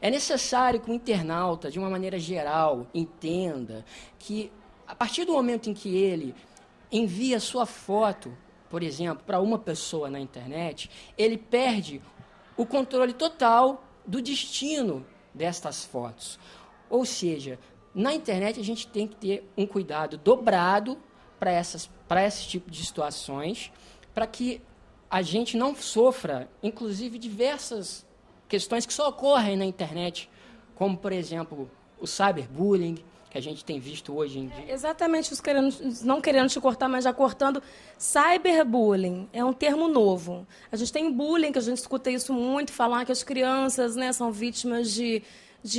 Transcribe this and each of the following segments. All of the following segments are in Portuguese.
É necessário que o internauta, de uma maneira geral, entenda que, a partir do momento em que ele envia sua foto, por exemplo, para uma pessoa na internet, ele perde o controle total do destino destas fotos. Ou seja, na internet a gente tem que ter um cuidado dobrado para esse tipo de situações, para que a gente não sofra, inclusive, diversas questões que só ocorrem na internet, como, por exemplo, o cyberbullying, que a gente tem visto hoje em dia. Exatamente, não querendo te cortar, mas já cortando. Cyberbullying é um termo novo. A gente tem bullying, que a gente escuta isso muito, falar que as crianças, né, são vítimas de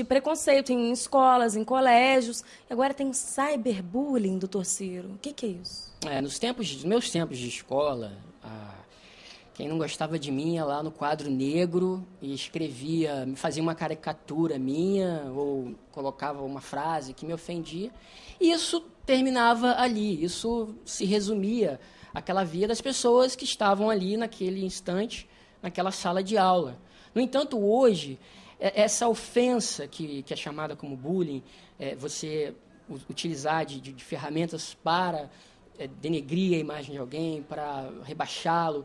preconceito em escolas, em colégios. E agora tem cyberbullying, doutor Ciro. O que é isso? Nos meus tempos de escola, quem não gostava de mim ia lá no quadro negro e escrevia, fazia uma caricatura minha ou colocava uma frase que me ofendia. E isso terminava ali, isso se resumia àquela vida das pessoas que estavam ali naquele instante, naquela sala de aula. No entanto, hoje, essa ofensa que é chamada como bullying, você utilizar de ferramentas para denegrir a imagem de alguém, para rebaixá-lo,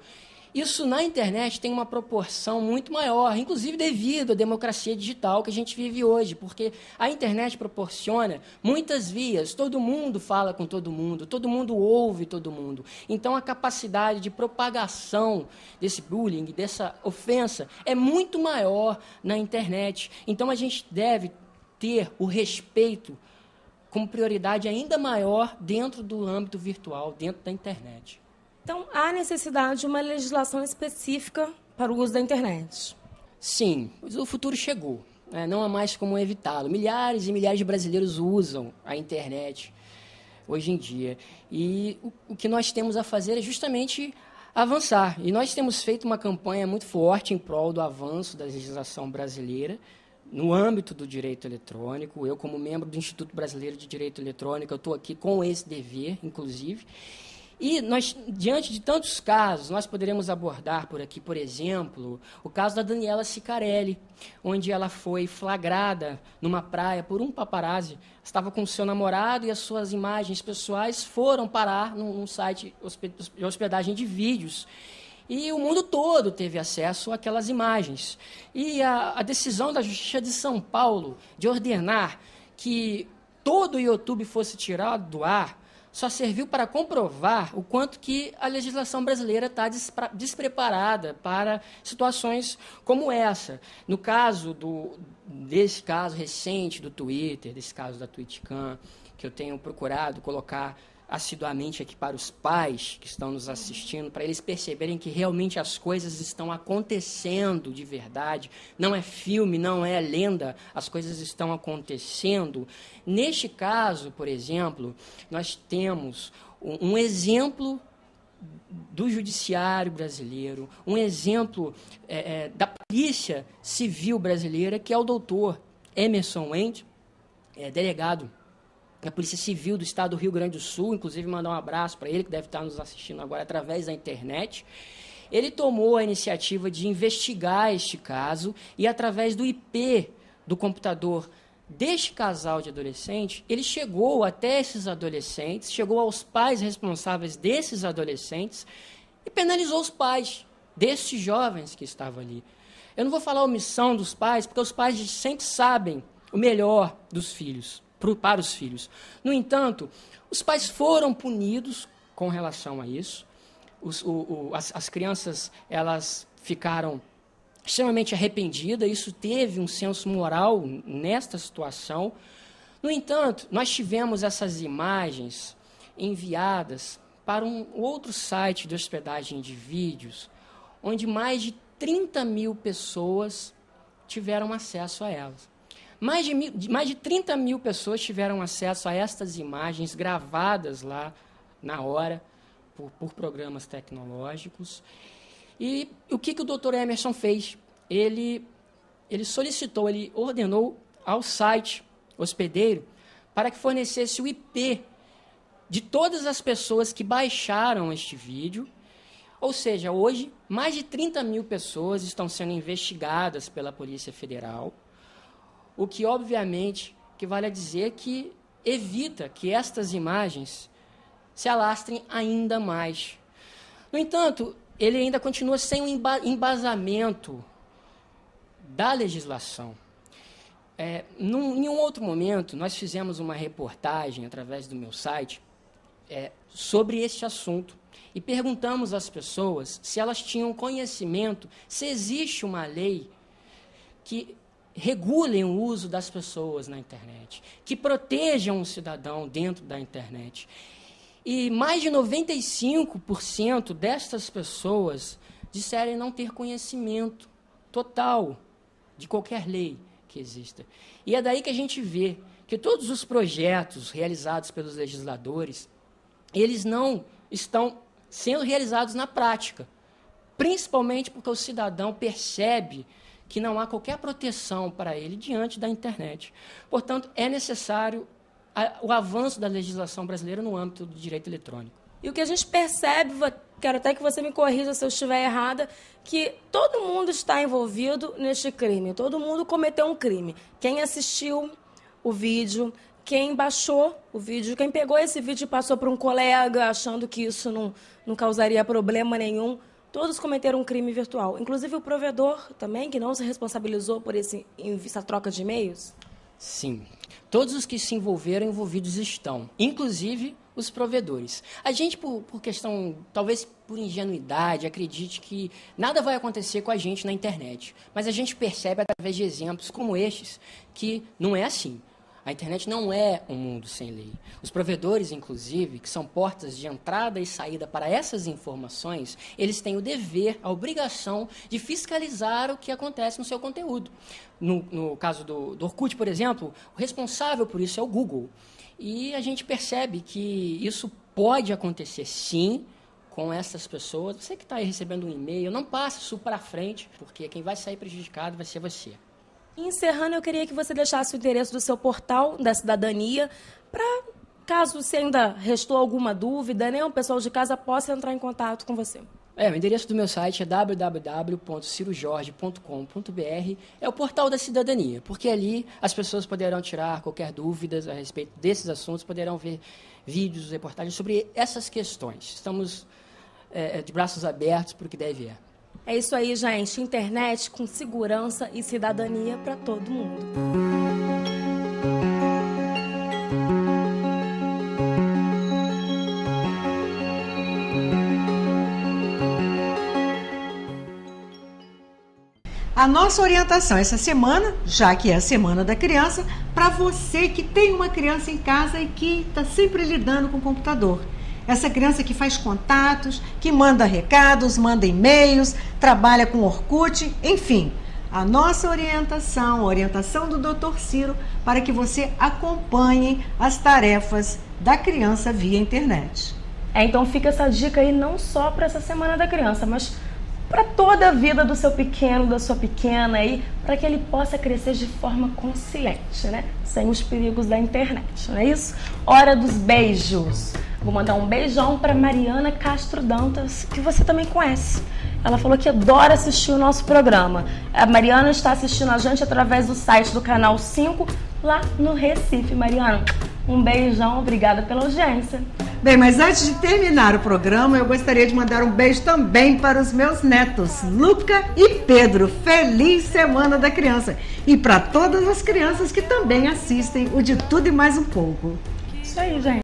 isso na internet tem uma proporção muito maior, inclusive devido à democracia digital que a gente vive hoje, porque a internet proporciona muitas vias, todo mundo fala com todo mundo ouve todo mundo. Então, a capacidade de propagação desse bullying, dessa ofensa, é muito maior na internet. Então, a gente deve ter o respeito como prioridade ainda maior dentro do âmbito virtual, dentro da internet. Então, há necessidade de uma legislação específica para o uso da internet? Sim, o futuro chegou. Não há mais como evitá-lo. Milhares e milhares de brasileiros usam a internet hoje em dia. E o que nós temos a fazer é justamente avançar. E nós temos feito uma campanha muito forte em prol do avanço da legislação brasileira no âmbito do direito eletrônico. Eu, como membro do Instituto Brasileiro de Direito Eletrônico, eu estou aqui com esse dever, inclusive. E nós, diante de tantos casos, nós poderemos abordar por aqui, por exemplo, o caso da Daniela Sicarelli, onde ela foi flagrada numa praia por um paparazzi. Estava com seu namorado e as suas imagens pessoais foram parar num site de hospedagem de vídeos. E o mundo todo teve acesso àquelas imagens. E a decisão da Justiça de São Paulo de ordenar que todo o YouTube fosse tirado do ar só serviu para comprovar o quanto que a legislação brasileira está despreparada para situações como essa. No caso desse caso recente do Twitter, desse caso da TweetCam, que eu tenho procurado colocar assiduamente aqui para os pais que estão nos assistindo, para eles perceberem que realmente as coisas estão acontecendo de verdade, não é filme, não é lenda, as coisas estão acontecendo. Neste caso, por exemplo, nós temos um exemplo do judiciário brasileiro, um exemplo da polícia civil brasileira, que é o doutor Emerson Wendt, delegado da Polícia Civil do Estado do Rio Grande do Sul, inclusive mandar um abraço para ele, que deve estar nos assistindo agora através da internet. Ele tomou a iniciativa de investigar este caso e, através do IP do computador deste casal de adolescentes, ele chegou até esses adolescentes, chegou aos pais responsáveis desses adolescentes e penalizou os pais destes jovens que estavam ali. Eu não vou falar a omissão dos pais, porque os pais sempre sabem o melhor dos filhos, para os filhos. No entanto, os pais foram punidos com relação a isso. As crianças, elas ficaram extremamente arrependidas. Isso teve um senso moral nesta situação. No entanto, nós tivemos essas imagens enviadas para um outro site de hospedagem de vídeos, onde mais de 30 mil pessoas tiveram acesso a elas. Mais de 30 mil pessoas tiveram acesso a estas imagens gravadas lá na hora por programas tecnológicos. E o que o Dr. Emerson fez? Ele solicitou, ele ordenou ao site hospedeiro para que fornecesse o IP de todas as pessoas que baixaram este vídeo. Ou seja, hoje, mais de 30 mil pessoas estão sendo investigadas pela Polícia Federal o que, obviamente, equivale a dizer que evita que estas imagens se alastrem ainda mais. No entanto, ele ainda continua sem um embasamento da legislação. Em um outro momento, nós fizemos uma reportagem através do meu site sobre este assunto e perguntamos às pessoas se elas tinham conhecimento, se existe uma lei que regulem o uso das pessoas na internet, que protejam o cidadão dentro da internet. E mais de 95% destas pessoas disseram não ter conhecimento total de qualquer lei que exista. E é daí que a gente vê que todos os projetos realizados pelos legisladores, eles não estão sendo realizados na prática, principalmente porque o cidadão percebe que não há qualquer proteção para ele diante da internet. Portanto, é necessário o avanço da legislação brasileira no âmbito do direito eletrônico. E o que a gente percebe, quero até que você me corrija se eu estiver errada, que todo mundo está envolvido neste crime, todo mundo cometeu um crime. Quem assistiu o vídeo, quem baixou o vídeo, quem pegou esse vídeo e passou para um colega achando que isso não causaria problema nenhum, todos cometeram um crime virtual. Inclusive o provedor também, que não se responsabilizou por essa troca de e-mails? Sim. Todos os que se envolvidos estão, inclusive os provedores. A gente, por questão, talvez por ingenuidade, acredite que nada vai acontecer com a gente na internet. Mas a gente percebe, através de exemplos como estes, que não é assim. A internet não é um mundo sem lei. Os provedores, inclusive, que são portas de entrada e saída para essas informações, eles têm o dever, a obrigação de fiscalizar o que acontece no seu conteúdo. No caso do Orkut, por exemplo, o responsável por isso é o Google. E a gente percebe que isso pode acontecer, sim, com essas pessoas. Você que está aí recebendo um e-mail, não passe isso para frente, porque quem vai sair prejudicado vai ser você. Encerrando, eu queria que você deixasse o endereço do seu portal da cidadania para, caso você ainda restou alguma dúvida, né, o pessoal de casa possa entrar em contato com você. O endereço do meu site é www.cirojorge.com.br, é o portal da cidadania, porque ali as pessoas poderão tirar qualquer dúvida a respeito desses assuntos, poderão ver vídeos, reportagens sobre essas questões. Estamos de braços abertos para o que deve vir. É isso aí, gente. Internet com segurança e cidadania para todo mundo. A nossa orientação essa semana, já que é a Semana da Criança, para você que tem uma criança em casa e que está sempre lidando com o computador. Essa criança que faz contatos, que manda recados, manda e-mails, trabalha com Orkut, enfim. A nossa orientação, a orientação do Dr. Ciro, para que você acompanhe as tarefas da criança via internet. Então fica essa dica aí não só para essa Semana da Criança, mas para toda a vida do seu pequeno, da sua pequena aí, para que ele possa crescer de forma consciente, né? Sem os perigos da internet, não é isso? Hora dos beijos. Vou mandar um beijão para Mariana Castro Dantas, que você também conhece. Ela falou que adora assistir o nosso programa. A Mariana está assistindo a gente através do site do Canal 5, lá no Recife. Mariana, um beijão, obrigada pela audiência. Bem, mas antes de terminar o programa, eu gostaria de mandar um beijo também para os meus netos, Luca e Pedro. Feliz Semana da Criança! E para todas as crianças que também assistem o De Tudo e Mais um Pouco. Isso aí, gente.